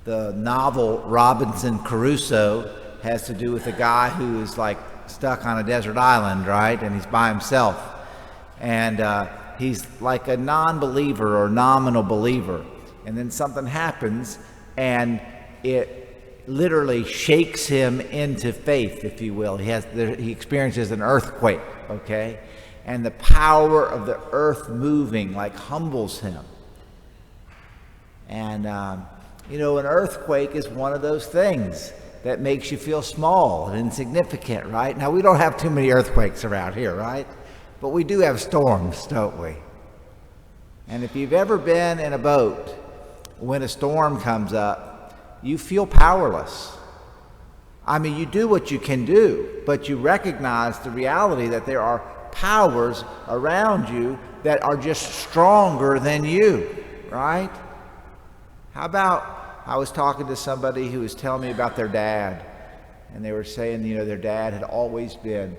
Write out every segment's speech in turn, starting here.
the novel Robinson Crusoe has to do with a guy who is like stuck on a desert island, right? And he's by himself. And he's like a non-believer or nominal believer. And then something happens and it literally shakes him into faith, if you will. He experiences an earthquake, okay? And the power of the earth moving like humbles him. And an earthquake is one of those things that makes you feel small and insignificant, right? Now, we don't have too many earthquakes around here, right? But we do have storms, don't we? And if you've ever been in a boat when a storm comes up, you feel powerless. I mean, you do what you can do, but you recognize the reality that there are powers around you that are just stronger than you, right? How about, I was talking to somebody who was telling me about their dad, and they were saying, their dad had always been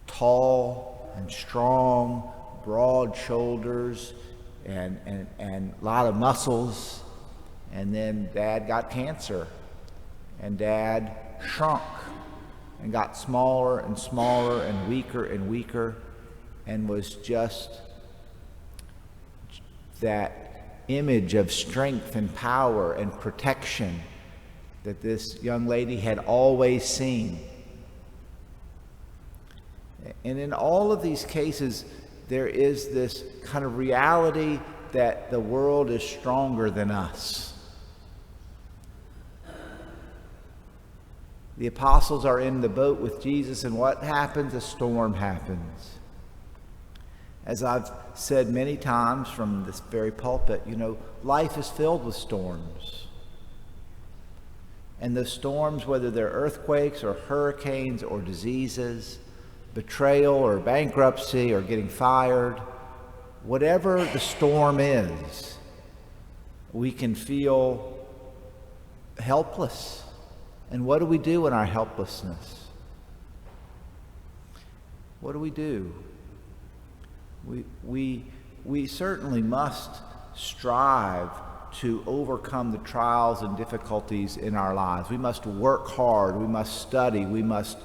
tall and strong, broad shoulders, and a lot of muscles. And then Dad got cancer, and Dad shrunk and got smaller and smaller and weaker, and was just that image of strength and power and protection that this young lady had always seen. And in all of these cases, there is this kind of reality that the world is stronger than us. The apostles are in the boat with Jesus, and what happens? A storm happens. As I've said many times from this very pulpit, life is filled with storms. And the storms, whether they're earthquakes or hurricanes or diseases, betrayal or bankruptcy or getting fired, whatever the storm is, we can feel helpless. And what do we do in our helplessness? What do we do? We certainly must strive to overcome the trials and difficulties in our lives. We must work hard. We must study. We must,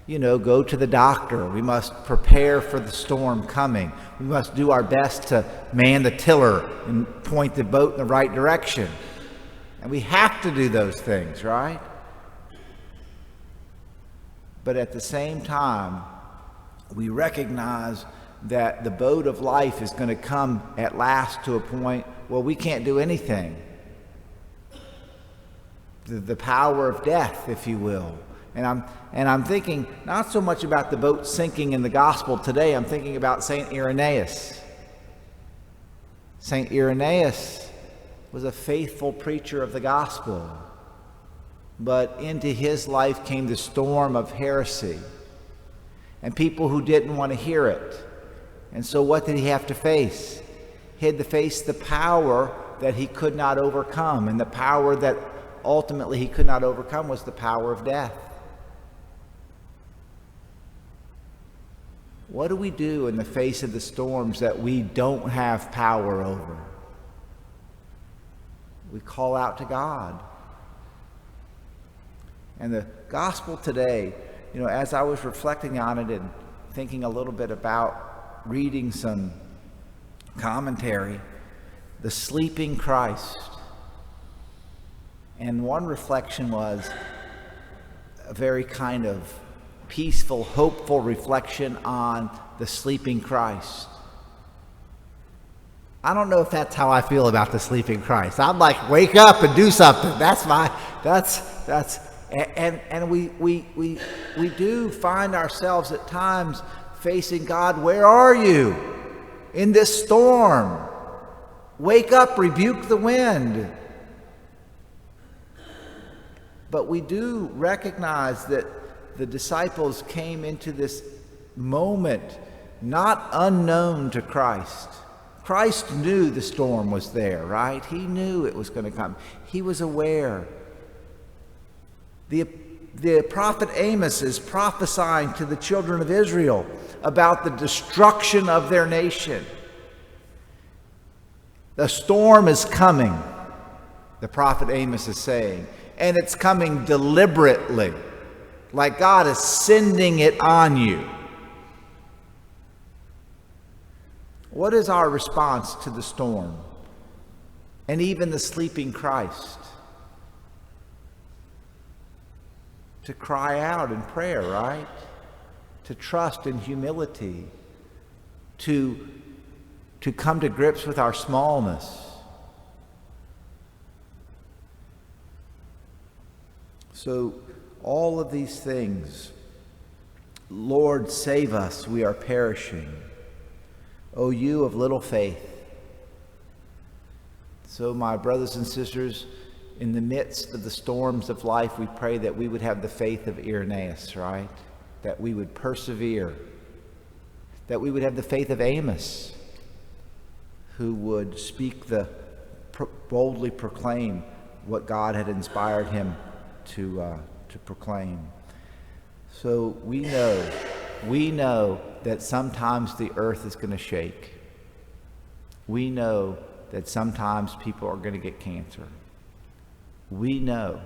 go to the doctor. We must prepare for the storm coming. We must do our best to man the tiller and point the boat in the right direction. And we have to do those things, right? But at the same time, we recognize that the boat of life is going to come at last to a point where we can't do anything. The power of death, if you will. And I'm thinking not so much about the boat sinking in the gospel today. I'm thinking about St. Irenaeus. St. Irenaeus was a faithful preacher of the gospel. But into his life came the storm of heresy and people who didn't want to hear it. And so what did he have to face? He had to face the power that he could not overcome. And the power that ultimately he could not overcome was the power of death. What do we do in the face of the storms that we don't have power over? We call out to God. And the gospel today, as I was reflecting on it and thinking a little bit about reading some commentary, the sleeping Christ. And one reflection was a very kind of peaceful, hopeful reflection on the sleeping Christ. I don't know if that's how I feel about the sleeping Christ. I'm like, wake up and do something. And we do find ourselves at times facing God. Where are you in this storm? Wake up, rebuke the wind. But we do recognize that the disciples came into this moment not unknown to Christ. Christ knew the storm was there, right? He knew it was going to come. He was aware. The prophet Amos is prophesying to the children of Israel about the destruction of their nation. The storm is coming. the prophet Amos is saying, and it's coming deliberately, like God is sending it on you. What is our response to the storm and even the sleeping Christ? To cry out in prayer, right? To trust in humility, to come to grips with our smallness. So all of these things, Lord, save us, we are perishing. O you of little faith. So my brothers and sisters, in the midst of the storms of life, we pray that we would have the faith of Irenaeus, right? That we would persevere. That we would have the faith of Amos, who would boldly proclaim what God had inspired him to proclaim. So we know that sometimes the earth is going to shake. We know that sometimes people are going to get cancer. We know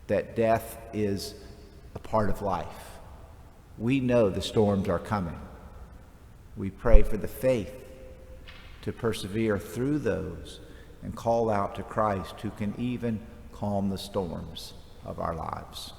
that death is a part of life. We know the storms are coming. We pray for the faith to persevere through those and call out to Christ, who can even calm the storms of our lives.